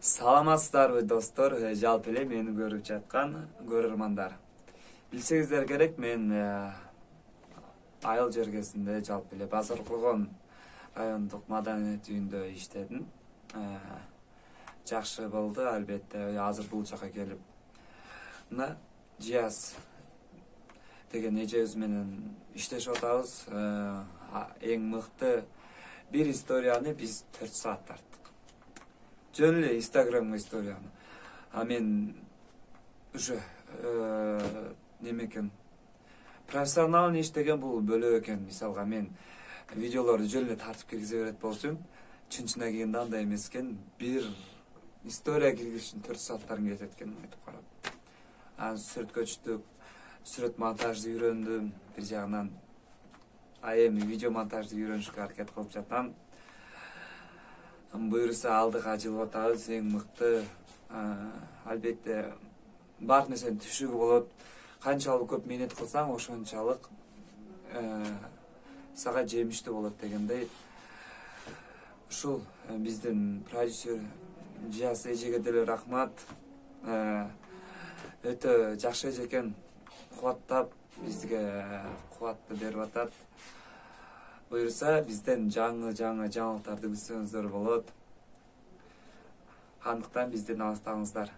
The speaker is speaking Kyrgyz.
Саламатсыздарбы достор, жалпы эле мени көрүп жаткан көрөрмандар. Билсеңиздер керек, мен айыл жергесинде жалпы эле Базар Кургон райондук маданият үйүндө иштедим. Жакшы болду, албетте. Азыр бул жака келип, мына Жияз деген эжебиз менен иштешип атабыз. Эң мыкты бир историяны биз 4 саат тарттык. Жөн эле Инстаграмга историяны. Мен уже неме экен, профессионалный иштеген бул бөлөк экен. Мисалга мен видеолорду жөн эле тартып киргизе берет болчумун. Чынчына келгенде андай эмес экен. Бир история киргизиш үчүн 4 сааттарым кетет экен айтып карап. Сүрөткө түштүк, сүрөт монтажды үйрөндүм бир жагынан. Эми видео монтажды үйрөнүшкө аракет кылып жатам. Буюрса алдыга жылып атабыз, эң мыкты. Албетте бар нерсени түшүгү болот. Канчалык көп мээнет кылсаң, ошончалык сага жемиштүү болот дегендей. Ушул биздин продюсер Жияз эжеге деле рахмат. Өтө жакшы эже экен, кубаттап бизге кубатты берип атат. Буюрса бизден жаңы жаңылыктарды күтсөңүздөр болот. Андыктан бизден алыстаңыздар.